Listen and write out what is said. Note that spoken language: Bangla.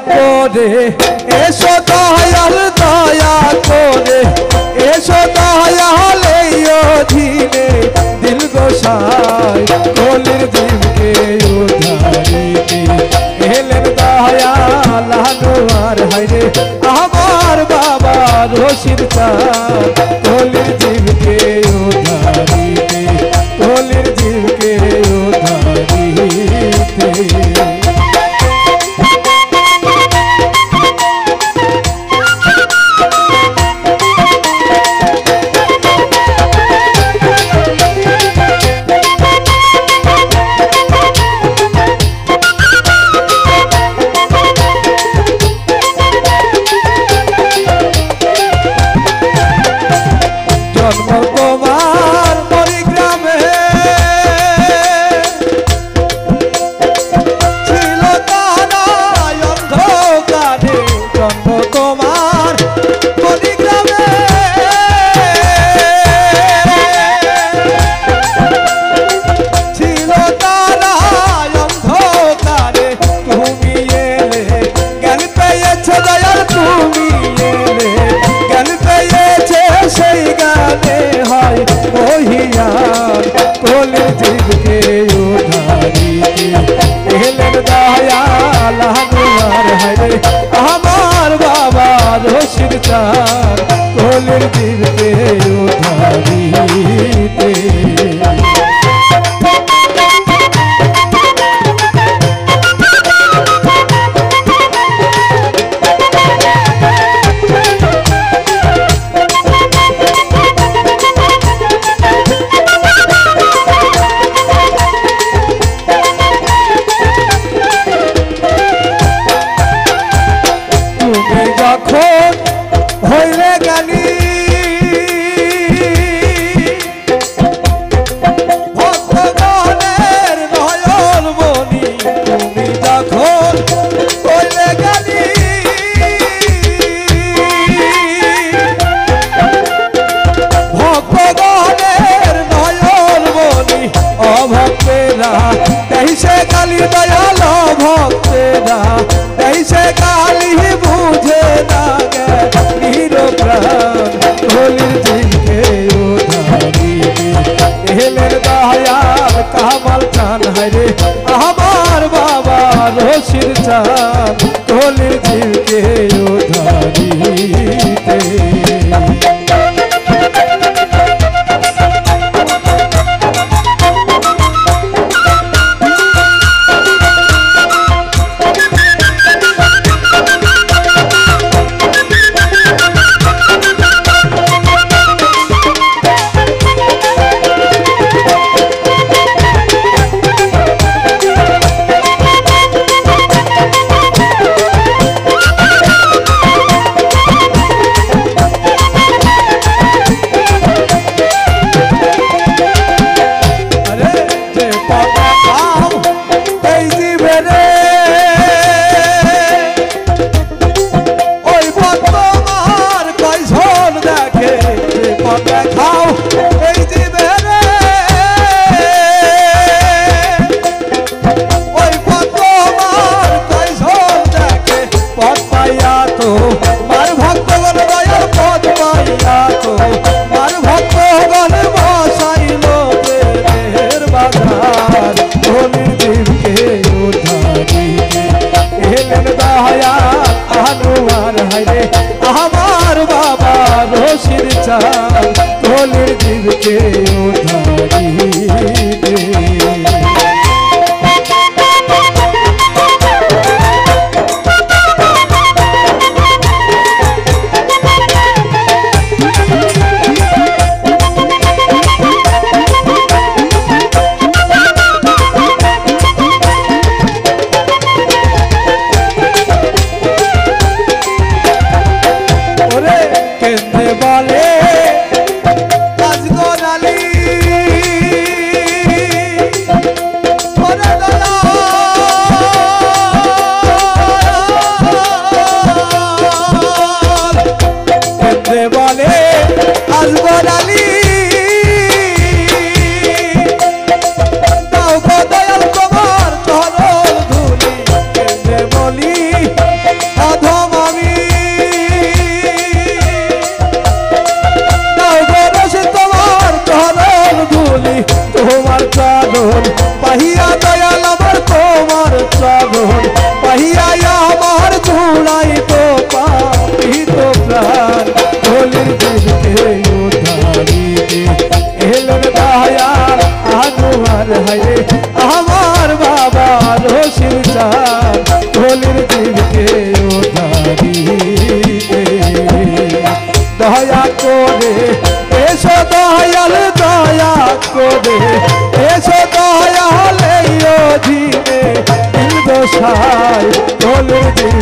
করে এসো দয়াল দয়া করে এসো দয়াল এই অধীনে দিল গোসাই কলির জীবকে উদ্ধারিতে এলেন দয়াল আনোয়ার হায়রে আমার বাবা রশিদ চাঁদ কলির জীবকে উদ্ধারিতে কলির জীবকে উদ্ধারিতে আমার বাবা রশিদ চাঁদ কলির জীবকে উদ্ধারিতে হইলে গানি ভক্তগণের নয়ন মনি তুমি যখন হইলে গানি ভক্তগণের নয়ন মনি অভক্তেরা তেইশে গালি দয়াল ভক্তেরা তেইশে গালি বুঝে না কলির জীবকে উদ্ধারিতে এলেন দয়াল কামাল চান হায়রে আমার বাবা রশিদ চাঁদ কলির জীবকে উদ্ধারিতে আমার বাবা রশিদ চাঁদ কলির জীবকে উদ্ধারিতে বলে জীবকে উদ্ধারিতে দয়া করে এসো দয়াল দয়া করে এসো দয়াল এই অধীনে দিল দশায় কোলের